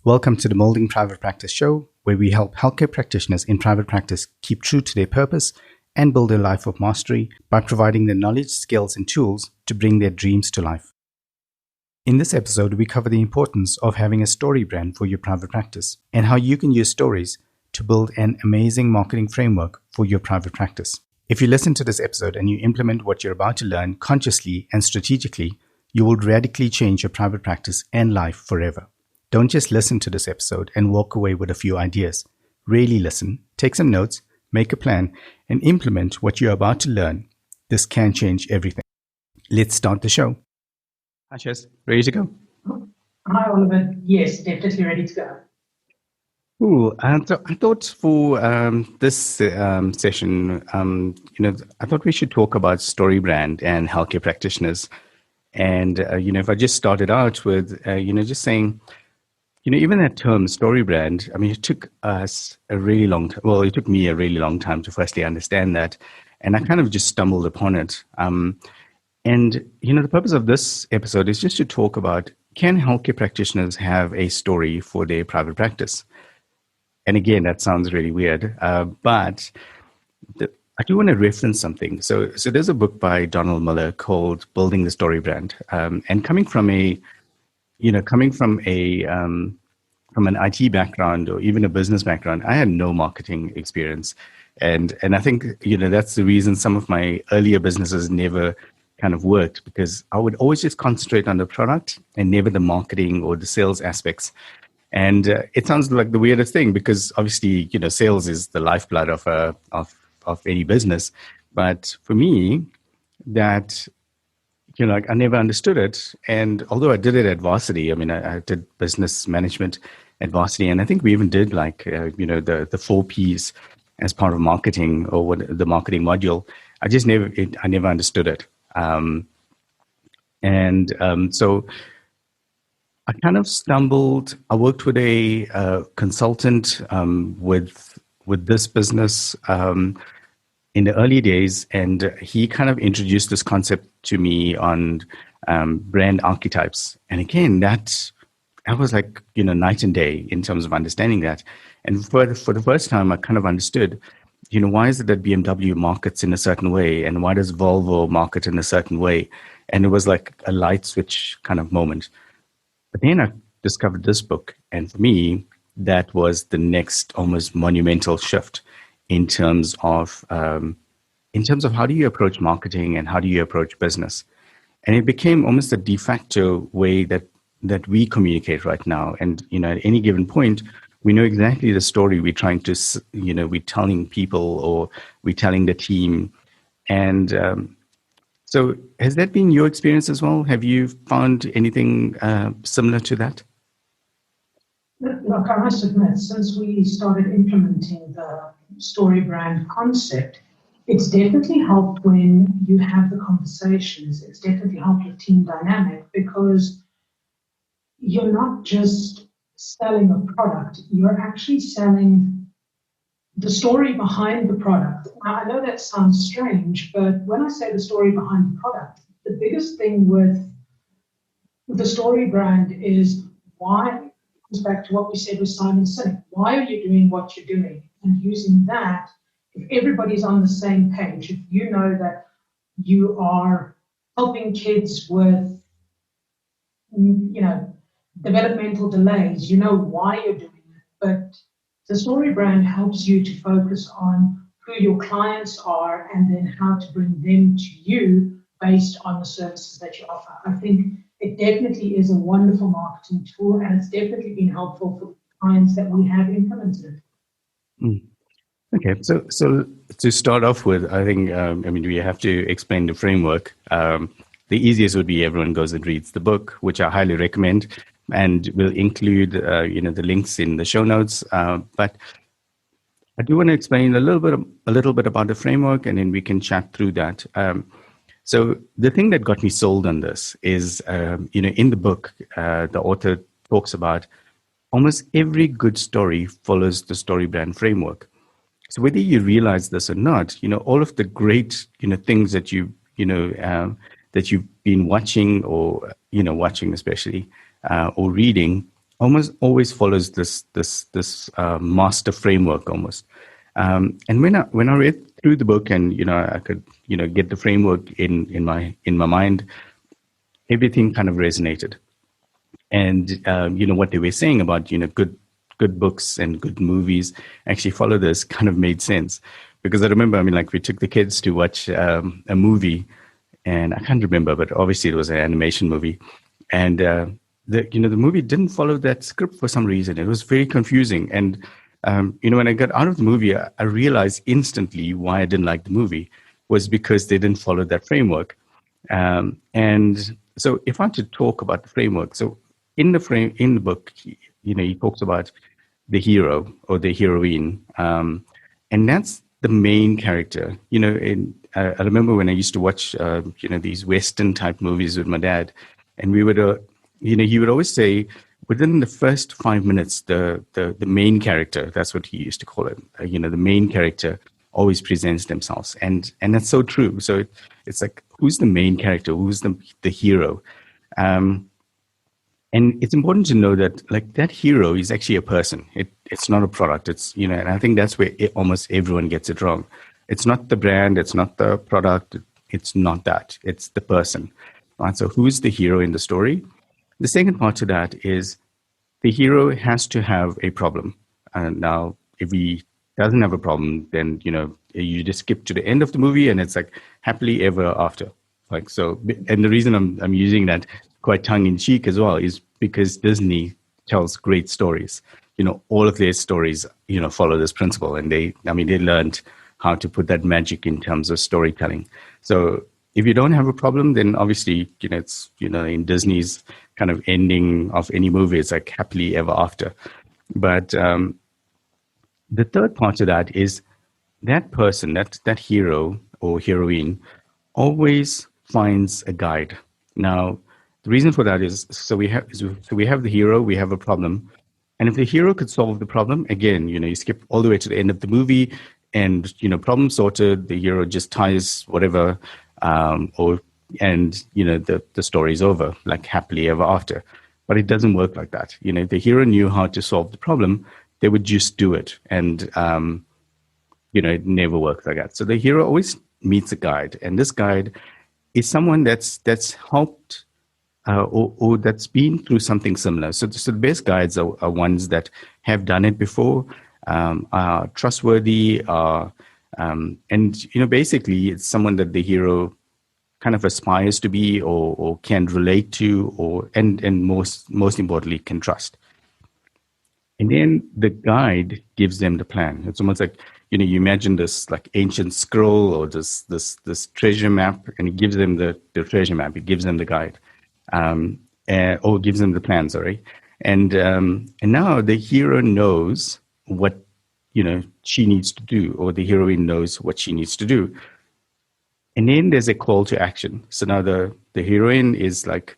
Welcome to the Moulding Private Practice Show, where we help healthcare practitioners in private practice keep true to their purpose and build a life of mastery by providing the knowledge, skills, and tools to bring their dreams to life. In this episode, we cover the importance of having a story brand for your private practice and how you can use stories to build an amazing marketing framework for your private practice. If you listen to this episode and you implement what you're about to learn consciously and strategically, you will radically change your private practice and life forever. Don't just listen to this episode and walk away with a few ideas. Really listen, take some notes, make a plan, and implement what you're about to learn. This can change everything. Let's start the show. Hi, Shaz. Ready to go? Hi, Oliver. Yes, definitely ready to go. Cool. So I thought for this session, I thought we should talk about story brand and healthcare practitioners. And, if I just started out with, just saying, even that term story brand, it took us a really long time. Well, it took me a really long time to firstly understand that. And I kind of just stumbled upon it. The purpose of this episode is just to talk about, can healthcare practitioners have a story for their private practice? And again, that sounds really weird, but I do want to reference something. So there's a book by Donald Miller called Building the Story Brand. And coming from an IT background or even a business background, I had no marketing experience. And I think, that's the reason some of my earlier businesses never kind of worked, because I would always just concentrate on the product and never the marketing or the sales aspects. And it sounds like the weirdest thing, because obviously, sales is the lifeblood of any business. But for me, that I never understood it. And although I did it at varsity, I did business management at varsity. And I think we even did the 4 Ps as part of marketing, or the marketing module. I never understood it. So I kind of stumbled. I worked with a consultant with this business in the early days, and he kind of introduced this concept to me on brand archetypes. And again, that was like night and day in terms of understanding that. And for the first time, I kind of understood, why is it that BMW markets in a certain way, and why does Volvo market in a certain way? And it was like a light switch kind of moment. But then I discovered this book, and for me, that was the next almost monumental shift in terms of how do you approach marketing and how do you approach business. And it became almost a de facto way that we communicate right now. And at any given point, we know exactly the story we're trying to we're telling people, or we're telling the team. And so has that been your experience as well? Have you found anything similar to that? Look, I must admit, since we started implementing the story brand concept, it's definitely helped when you have the conversations. It's definitely helped with team dynamic, because you're not just selling a product, you're actually selling the story behind the product. Now, I know that sounds strange, but when I say the story behind the product, the biggest thing with the story brand is why. It goes back to what we said with Simon Sinek. Why are you doing what you're doing? And using that, if everybody's on the same page, if you know that you are helping kids with, developmental delays, you know why you're doing it. But the story brand helps you to focus on who your clients are, and then how to bring them to you based on the services that you offer. I think it definitely is a wonderful marketing tool, and it's definitely been helpful for clients that we have implemented. Okay, so to start off with, I think we have to explain the framework. The easiest would be everyone goes and reads the book, which I highly recommend, and we'll include the links in the show notes. But I do want to explain a little bit about the framework, and then we can chat through that. So the thing that got me sold on this is, in the book, the author talks about almost every good story follows the story brand framework. So whether you realize this or not, all of the great, things that that you've been watching, or, watching especially, or reading, almost always follows this master framework almost. And when I read through the book, and I could get the framework in my mind, everything kind of resonated. And what they were saying about good books and good movies actually follow this kind of made sense. Because I remember, I mean, like, we took the kids to watch a movie, and I can't remember, but obviously it was an animation movie. And the movie didn't follow that script for some reason. It was very confusing. And when I got out of the movie, I realized instantly why I didn't like the movie was because they didn't follow that framework. And so, if I had to talk about the framework, so in the book, he talks about the hero or the heroine, and that's the main character. I remember when I used to watch these Western type movies with my dad, and we would he would always say, within the first 5 minutes, the main character, that's what he used to call it, the main character always presents themselves, and that's so true. So it's like, who's the main character, who's the hero? And it's important to know that, like, that hero is actually a person. It's not a product. It's and I think that's where almost everyone gets it wrong. It's not the brand. It's not the product. It's not that. It's the person. Right. So who's the hero in the story? The second part to that is the hero has to have a problem. And now, if he doesn't have a problem, then you just skip to the end of the movie, and it's like happily ever after. Like, so, and the reason I'm using that quite tongue in cheek as well is because Disney tells great stories. All of their stories follow this principle, and they learned how to put that magic in terms of storytelling. So if you don't have a problem, then obviously it's in Disney's kind of ending of any movie, it's like happily ever after. But the third part of that is that person, that hero or heroine, always finds a guide. Now, the reason for that is, we have the hero, we have a problem, and if the hero could solve the problem, again, you skip all the way to the end of the movie, and problem sorted. The hero just ties whatever, the story's over, like happily ever after. But it doesn't work like that. If the hero knew how to solve the problem, they would just do it, and it never works like that. So the hero always meets a guide, and this guide is someone that's helped or that's been through something similar. So the best guides are ones that have done it before, are trustworthy, and basically it's someone that the hero kind of aspires to be, or can relate to, and most importantly can trust. And then the guide gives them the plan. It's almost like, you imagine this like ancient scroll, or this treasure map, and it gives them the treasure map. It gives them the guide, or gives them the plan. Sorry, and now the hero knows what she needs to do, or the heroine knows what she needs to do. And then there's a call to action. So now the heroine is like,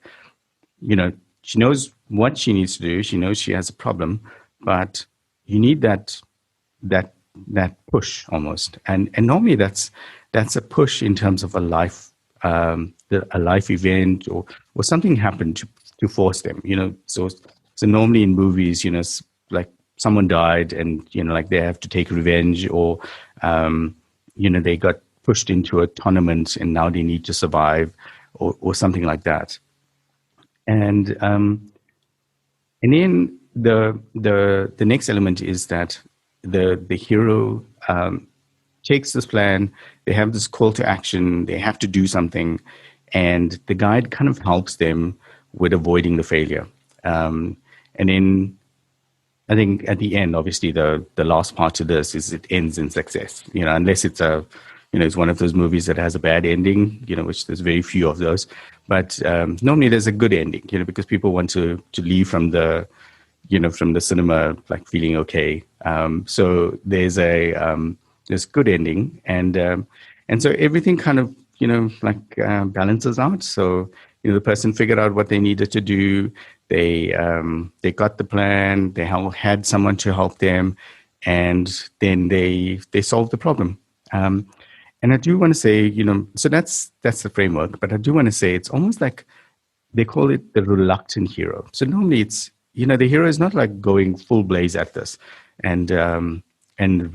she knows what she needs to do. She knows she has a problem, but you need that push almost. And normally that's a push in terms of a life event, or something happened to force them. So normally in movies, like someone died, and like they have to take revenge, or they got pushed into a tournament and now they need to survive, or something like that. And then the next element is that the hero takes this plan. They have this call to action. They have to do something, and the guide kind of helps them with avoiding the failure. And then I think at the end, obviously, the last part to this is it ends in success. Unless it's it's one of those movies that has a bad ending, which there's very few of those. But normally there's a good ending, because people want to leave from the cinema like feeling okay. So there's there's good ending, and so everything kind of balances out. So the person figured out what they needed to do. They got the plan. They had someone to help them, and then they solved the problem. And I do want to say, so that's the framework. But I do want to say it's almost like they call it the reluctant hero. So normally it's the hero is not like going full blaze at this and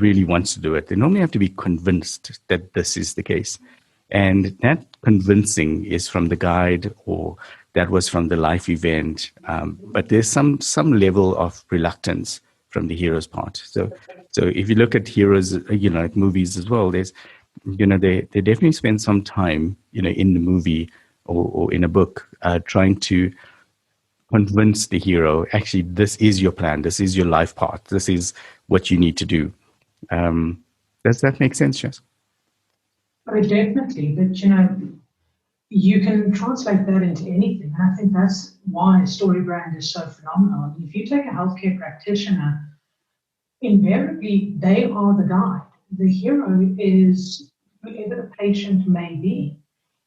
really wants to do it. They normally have to be convinced that this is the case. And that convincing is from the guide, or that was from the life event. But there's some level of reluctance from the hero's part. So if you look at heroes, like movies as well, there's, they definitely spend some time, in the movie or in a book, trying to convince the hero, actually, this is your plan, this is your life path, this is what you need to do. Does that make sense, Shaz? Oh, definitely. But, you can translate that into anything. And I think that's why story brand is so phenomenal. If you take a healthcare practitioner, invariably they are the guide. The hero is whoever the patient may be.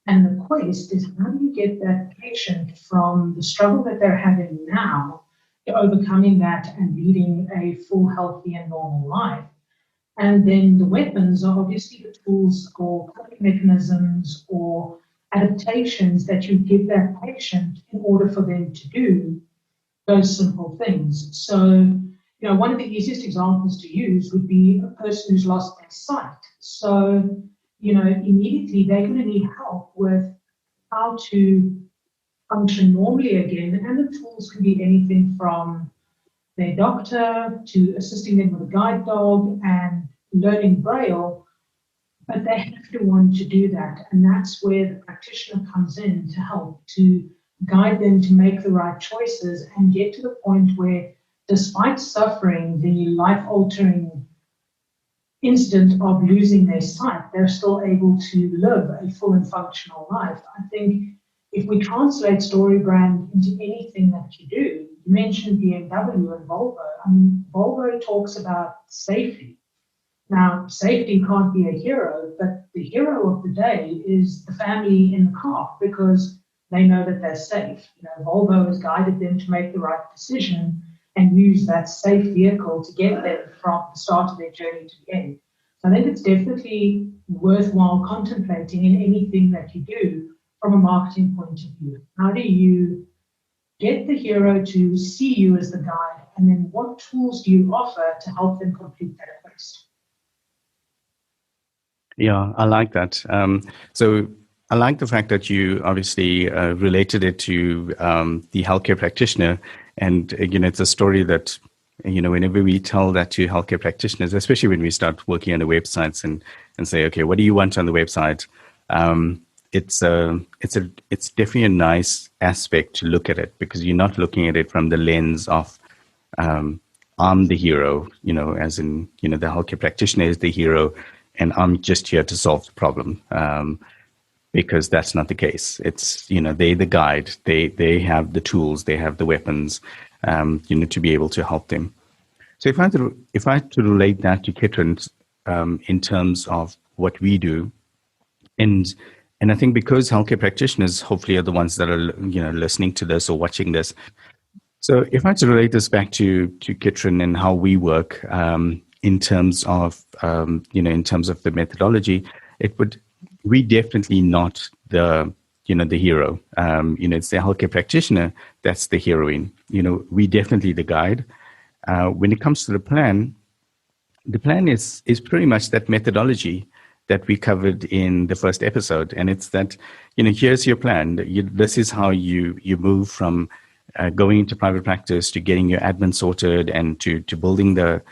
And the quest is, how do you get that patient from the struggle that they're having now to overcoming that and leading a full, healthy, and normal life? And then the weapons are obviously the tools or coping mechanisms or adaptations that you give that patient in order for them to do those simple things. So, one of the easiest examples to use would be a person who's lost their sight. So, immediately they're going to need help with how to function normally again. And the tools can be anything from their doctor to assisting them with a guide dog and learning Braille, but they have to want to do that. And that's where the practitioner comes in to help, to guide them to make the right choices and get to the point where, despite suffering the life-altering incident of losing their sight, they're still able to live a full and functional life. I think if we translate story brand into anything that you do, you mentioned BMW and Volvo. I mean, Volvo talks about safety. Now, safety can't be a hero, but the hero of the day is the family in the car, because they know that they're safe. Volvo has guided them to make the right decision and use that safe vehicle to get them from the start of their journey to the end. So I think it's definitely worthwhile contemplating in anything that you do from a marketing point of view. How do you get the hero to see you as the guide, and then what tools do you offer to help them complete that quest? Yeah, I like that. So I like the fact that you obviously related it to the healthcare practitioner. And, it's a story that, whenever we tell that to healthcare practitioners, especially when we start working on the websites and say, okay, what do you want on the website? It's definitely a nice aspect to look at it, because you're not looking at it from the lens of, I'm the hero, as in, the healthcare practitioner is the hero, and I'm just here to solve the problem, because that's not the case. It's, they're the guide. They have the tools, they have the weapons, to be able to help them. So if I had to relate that to KITRIN, in terms of what we do, and I think because healthcare practitioners hopefully are the ones that are, listening to this or watching this. So if I had to relate this back to KITRIN and how we work, in terms of the methodology, we definitely not the hero. It's the healthcare practitioner that's the heroine. We definitely the guide. When it comes to the plan is pretty much that methodology that we covered in the first episode, and it's that here's your plan. This is how you move from going into private practice to getting your admin sorted and to building the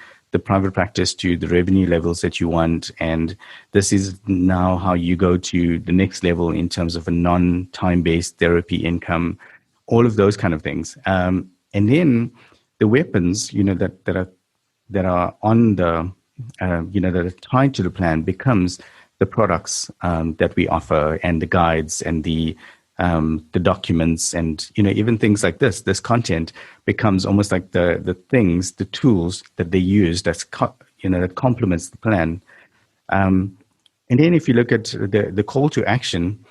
private practice to the revenue levels that you want. And this is now how you go to the next level in terms of a non-time-based therapy income, all of those kind of things. And then the weapons, that are on the, that are tied to the plan becomes the products that we offer, and the guides, and the documents, and even things like this content becomes almost like the things, the tools that they use that complements the plan. And then if you look at the call to action,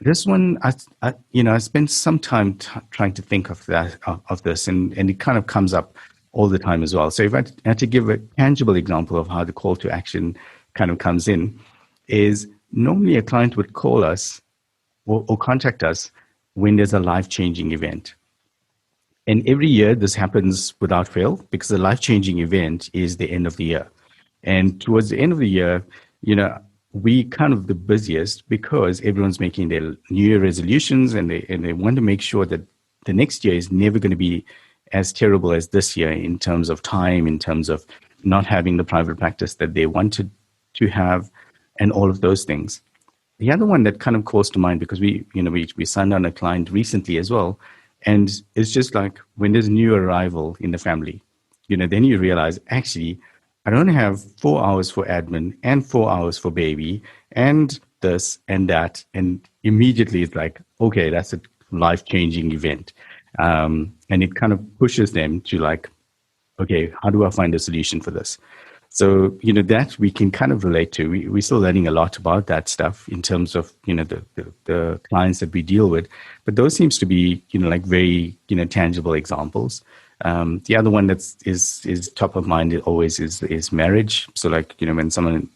this one I spent some time trying to think of this, and it kind of comes up all the time as well. So if I had to give a tangible example of how the call to action kind of comes in, is normally a client would call us or contact us when there's a life-changing event. And every year this happens without fail because the life-changing event is the end of the year. And towards the end of the year, you know, we kind of the busiest because everyone's making their New Year resolutions, and they want to make sure that the next year is never going to be as terrible as this year in terms of time, in terms of not having the private practice that they wanted to have, and all of those things. The other one that kind of calls to mind, because we signed on a client recently as well, and it's just like when there's new arrival in the family, then you realize actually I don't have 4 hours for admin and 4 hours for baby and this and that, and immediately it's like, okay, that's a life changing event, and it kind of pushes them to like, okay, how do I find a solution for this? So, that we can kind of relate to. We're still learning a lot about that stuff in terms of, the clients that we deal with. But those seems to be, like very, tangible examples. The other one is top of mind always is marriage. So like, when someone,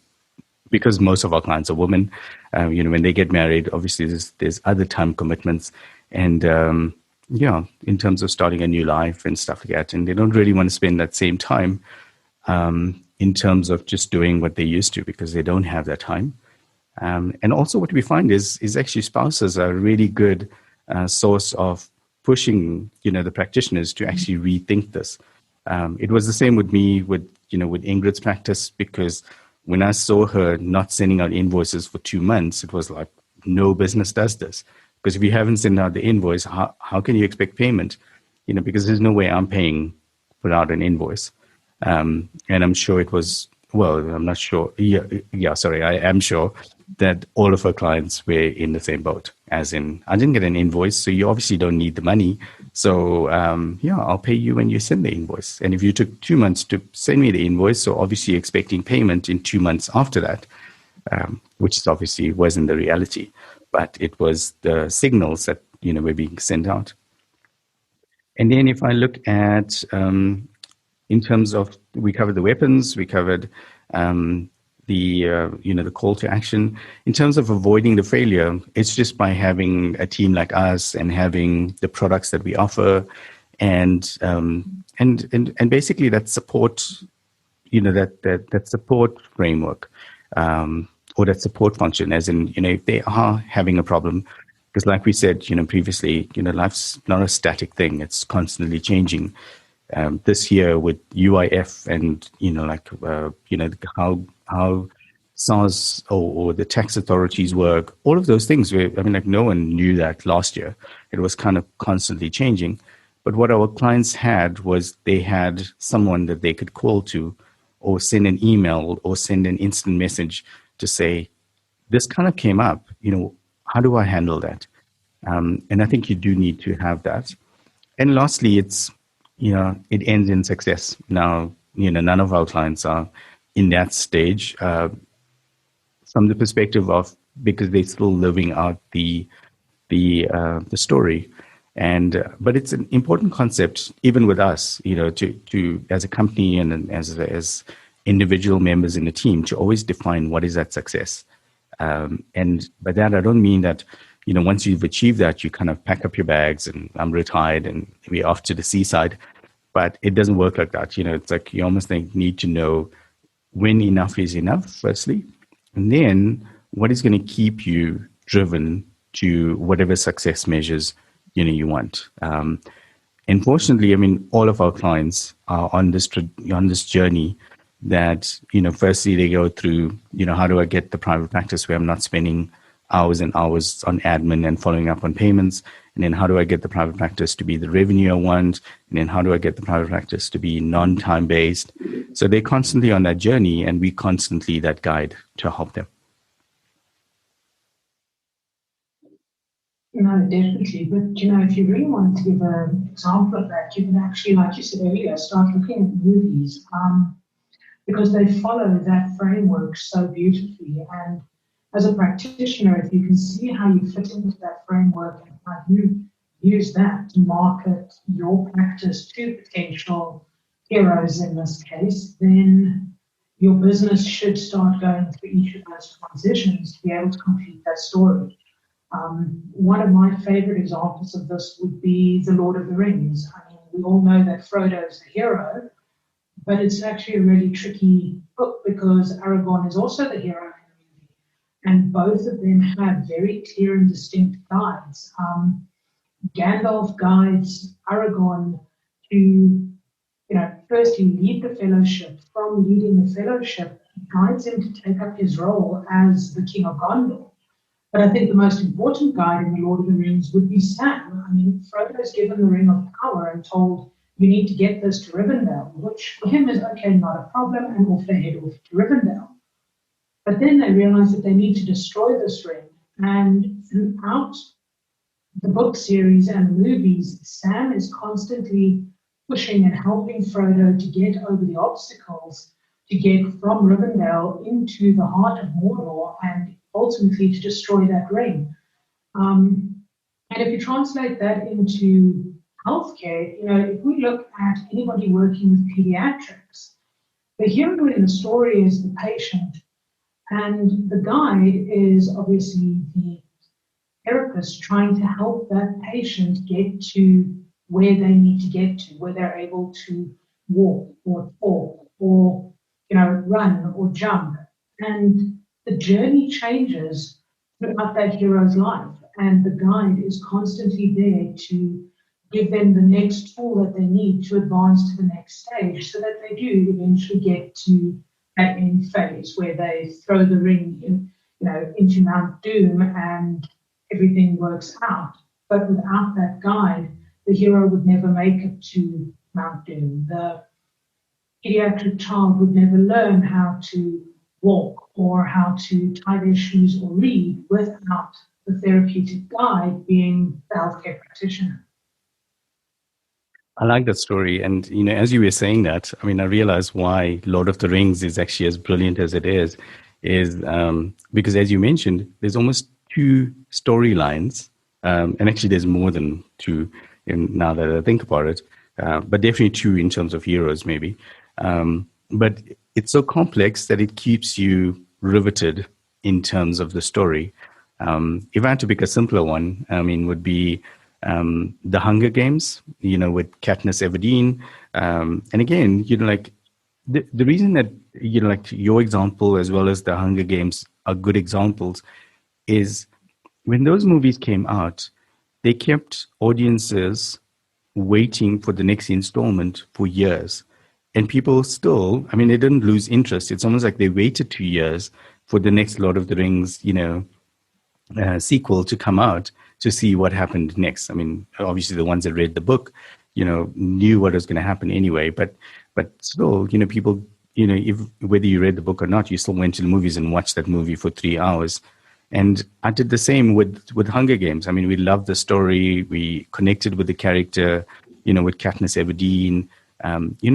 because most of our clients are women, when they get married, obviously there's other time commitments and, in terms of starting a new life and stuff like that. And they don't really want to spend that same time in terms of just doing what they used to because they don't have that time. And also what we find is actually spouses are a really good source of pushing, the practitioners to actually rethink this. It was the same with me with Ingrid's practice, because when I saw her not sending out invoices for 2 months, it was like, no business does this. Because if you haven't sent out the invoice, how can you expect payment? Because there's no way I'm paying without an invoice. And I'm sure it was, well, I'm not sure. Sorry, I am sure that all of our clients were in the same boat, as in, I didn't get an invoice, so you obviously don't need the money. So, I'll pay you when you send the invoice. And if you took 2 months to send me the invoice, so obviously you're expecting payment in 2 months after that, which is obviously wasn't the reality, but it was the signals that, were being sent out. And then if I look at, in terms of, we covered the weapons, we covered the call to action. In terms of avoiding the failure, it's just by having a team like us and having the products that we offer, and basically that support, that support framework, or that support function, as in, if they are having a problem, because like we said, previously, life's not a static thing; it's constantly changing. This year with UIF and how SARS or the tax authorities work, all of those things were, no one knew that last year. It was kind of constantly changing. But what our clients had was they had someone that they could call to, or send an email or send an instant message to say, this kind of came up, how do I handle that? And I think you do need to have that. And lastly, it's, it ends in success. Now, none of our clients are in that stage from the perspective of, because they're still living out the story. And but it's an important concept, even with us, to as a company and as individual members in the team, to always define what is that success. And by that, I don't mean that, once you've achieved that, you kind of pack up your bags and I'm retired and we're off to the seaside. But it doesn't work like that. It's like you almost need to know when enough is enough, firstly. And then what is going to keep you driven to whatever success measures, you want. Unfortunately, all of our clients are on this journey that, firstly they go through, how do I get the private practice where I'm not spending hours and hours on admin and following up on payments? And then how do I get the private practice to be the revenue I want? And then how do I get the private practice to be non-time based? So they're constantly on that journey, and we constantly that guide to help them. No, definitely. But, if you really wanted to give an example of that, you can actually, like you said earlier, start looking at movies because they follow that framework so beautifully. And as a practitioner, if you can see how you fit into that framework and how you use that to market your practice to potential heroes in this case, then your business should start going through each of those transitions to be able to complete that story. One of my favorite examples of this would be The Lord of the Rings. we all know that Frodo is the hero, but it's actually a really tricky book because Aragorn is also the hero in the movie, and both of them have very clear and distinct guides. Gandalf guides Aragorn to, firstly lead the Fellowship. From leading the Fellowship, he guides him to take up his role as the King of Gondor. But I think the most important guide in The Lord of the Rings would be Sam. I mean, Frodo is given the Ring of Power and told, you need to get this to Rivendell, which for him is, okay, not a problem, and off they head off to Rivendell. But then they realize that they need to destroy this ring. And throughout the book series and the movies, Sam is constantly pushing and helping Frodo to get over the obstacles, to get from Rivendell into the heart of Mordor and ultimately to destroy that ring. And if you translate that into healthcare, if we look at anybody working with pediatrics, the hero in the story is the patient, and the guide is obviously the therapist trying to help that patient get to where they need to get to, where they're able to walk or talk or run or jump. And the journey changes throughout that hero's life, and the guide is constantly there to give them the next tool that they need to advance to the next stage so that they do eventually get to that end phase where they throw the ring into Mount Doom and everything works out. But without that guide, the hero would never make it to Mount Doom. The pediatric child would never learn how to walk or how to tie their shoes or read without the therapeutic guide being the healthcare practitioner. I like that story. And, as you were saying that, I mean, I realized why Lord of the Rings is actually as brilliant as it is because, as you mentioned, there's almost two storylines. And actually, there's more than two now that I think about it, but definitely two in terms of heroes, maybe. But it's so complex that it keeps you riveted in terms of the story. If I had to pick a simpler one, would be the Hunger Games, with Katniss Everdeen. And again, the reason that, your example as well as the Hunger Games are good examples is when those movies came out, they kept audiences waiting for the next installment for years. And people still, they didn't lose interest. It's almost like they waited 2 years for the next Lord of the Rings, sequel to come out to see what happened next. Obviously the ones that read the book, knew what was going to happen anyway. But still, people, if whether you read the book or not, you still went to the movies and watched that movie for 3 hours. And I did the same with Hunger Games. We loved the story. We connected with the character, with Katniss Everdeen.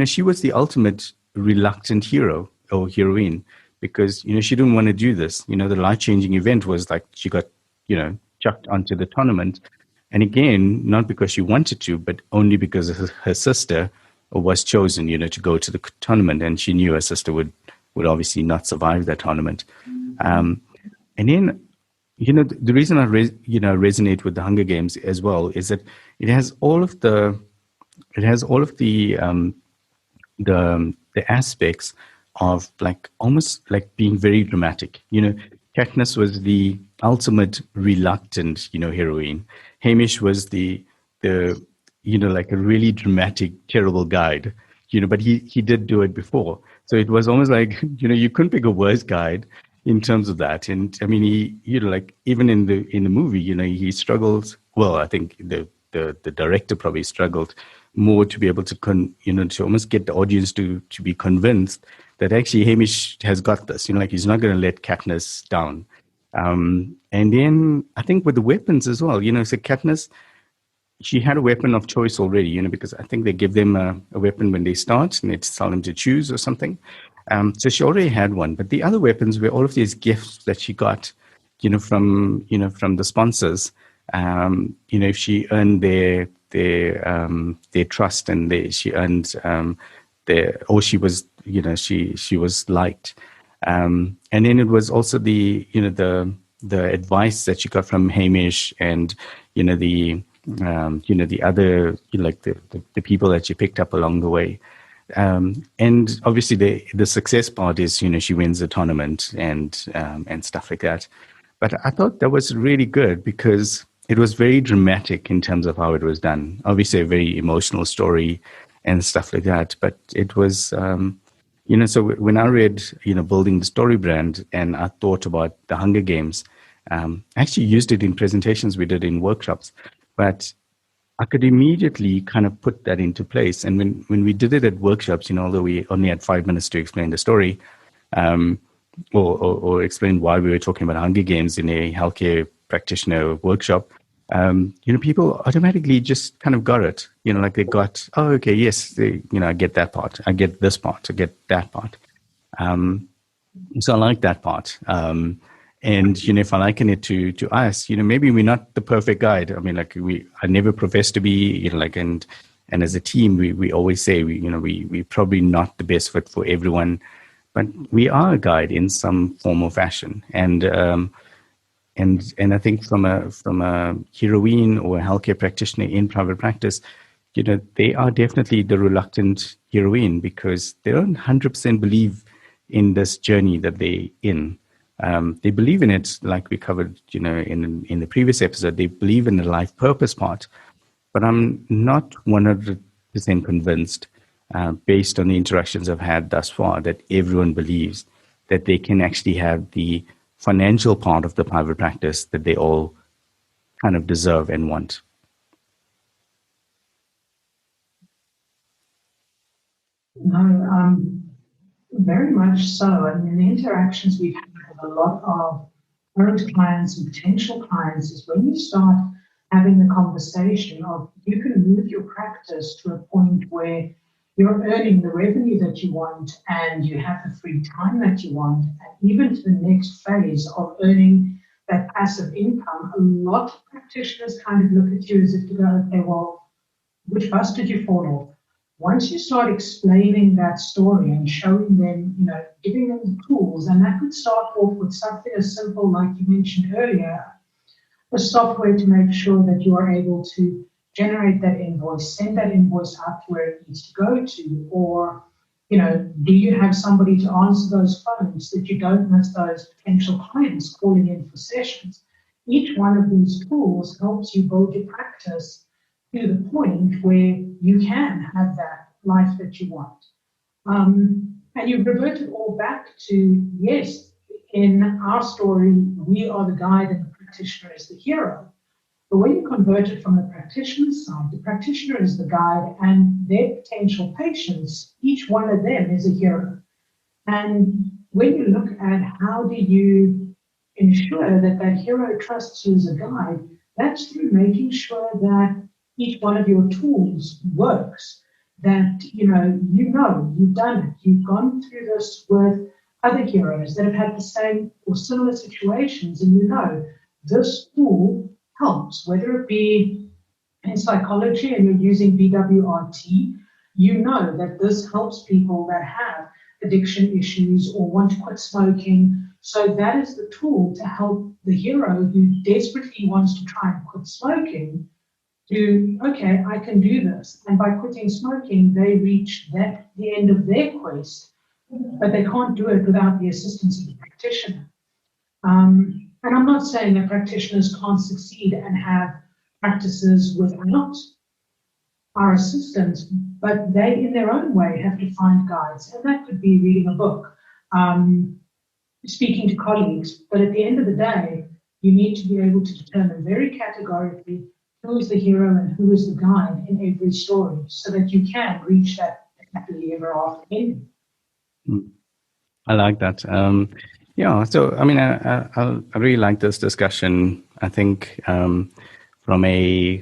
She was the ultimate reluctant hero or heroine because, she didn't want to do this. The life-changing event was like she got, chucked onto the tournament. And again, not because she wanted to, but only because her sister was chosen, to go to the tournament. And she knew her sister would obviously not survive that tournament. And then, the reason I resonate with the Hunger Games as well is that it has all of the aspects of almost like being very dramatic. Katniss was the ultimate reluctant, heroine. Hamish was the like a really dramatic, terrible guide. But he did do it before, so it was almost like you couldn't pick a worse guide in terms of that. And he even in the movie, he struggles. Well, I think the director probably struggled more to be able to to almost get the audience to be convinced that actually Hamish has got this. He's not going to let Katniss down. And then I think with the weapons as well, so Katniss, she had a weapon of choice already, because I think they give them a weapon when they start and they tell them to choose or something. So she already had one, but the other weapons were all of these gifts that she got, from the sponsors. If she earned their trust and she earned or she was, she was liked. And then it was also the advice that she got from Hamish and, the the other, like the people that she picked up along the way. And obviously the success part is, she wins the tournament and stuff like that. But I thought that was really good because it was very dramatic in terms of how it was done. Obviously a very emotional story and stuff like that. But it was, so when I read, building the story brand and I thought about the Hunger Games, I actually used it in presentations we did in workshops, but I could immediately kind of put that into place. And when we did it at workshops, although we only had 5 minutes to explain the story, or explain why we were talking about Hunger Games in a healthcare practitioner workshop, people automatically just kind of got it. Like they got, oh, okay, yes, I get that part. I get this part. I get that part. So I like that part. And, if I liken it to us, maybe we're not the perfect guide. I mean, like I never profess to be, and as a team, we always say, we're probably not the best fit for everyone, but we are a guide in some form or fashion. And I think from a heroine or a healthcare practitioner in private practice, they are definitely the reluctant heroine because they don't 100% believe in this journey that they're in. They believe in it, like we covered, in the previous episode. They believe in the life purpose part, but I'm not 100% convinced, based on the interactions I've had thus far, that everyone believes that they can actually have the financial part of the private practice that they all kind of deserve and want. No, very much so. I mean, the interactions we've had with a lot of current clients and potential clients is when you start having the conversation of you can move your practice to a point where you're earning the revenue that you want and you have the free time that you want, and even to the next phase of earning that passive income, a lot of practitioners kind of look at you as if to go, okay, well, which bus did you fall off? Once you start explaining that story and showing them, giving them the tools, and that could start off with something as simple like you mentioned earlier, a software to make sure that you are able to generate that invoice, send that invoice out to where it needs to go to, or, do you have somebody to answer those phones so that you don't miss those potential clients calling in for sessions? Each one of these tools helps you build your practice to the point where you can have that life that you want. And you revert it all back to, yes, in our story, we are the guide and the practitioner is the hero. But when you convert it from the practitioner's side, the practitioner is the guide and their potential patients, each one of them is a hero. And when you look at how do you ensure that that hero trusts you as a guide, that's through making sure that each one of your tools works, that you've done it, you've gone through this with other heroes that have had the same or similar situations, and this tool helps, whether it be in psychology and you're using BWRT, that this helps people that have addiction issues or want to quit smoking. So that is the tool to help the hero who desperately wants to try and quit smoking okay, I can do this. And by quitting smoking, they reach the end of their quest, but they can't do it without the assistance of the practitioner. And I'm not saying that practitioners can't succeed and have practices without our assistance, but they, in their own way, have to find guides. And that could be reading a book, speaking to colleagues. But at the end of the day, you need to be able to determine very categorically who is the hero and who is the guide in every story so that you can reach that happily ever after ending. I like that. So I mean, I really like this discussion. I think from a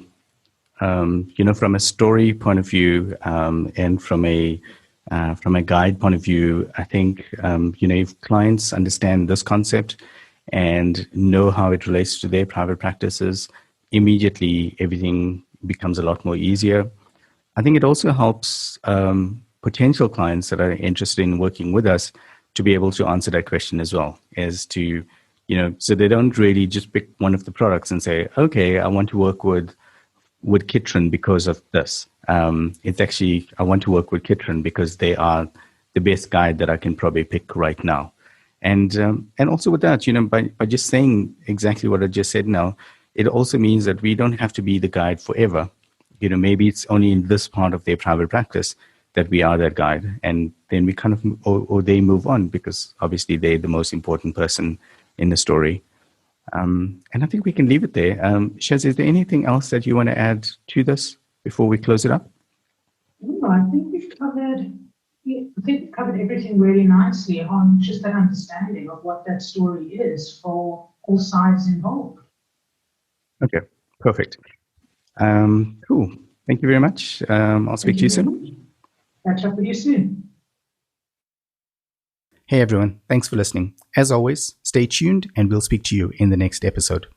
from a story point of view, and from a guide point of view, I think if clients understand this concept and know how it relates to their private practices, immediately everything becomes a lot more easier. I think it also helps potential clients that are interested in working with us to be able to answer that question as well, as to, so they don't really just pick one of the products and say, okay, I want to work with with KITRIN because of this. It's actually, I want to work with KITRIN because they are the best guide that I can probably pick right now. And also with that, by just saying exactly what I just said now, it also means that we don't have to be the guide forever. Maybe it's only in this part of their private practice that we are that guide, and then we kind of, or they move on because obviously they're the most important person in the story. And I think we can leave it there. Shaz, is there anything else that you want to add to this before we close it up? No, I think we've covered everything really nicely on just that understanding of what that story is for all sides involved. Okay, perfect. Cool. Thank you very much. I'll speak to you soon. Catch up with you soon. Hey everyone, thanks for listening. As always, stay tuned and we'll speak to you in the next episode.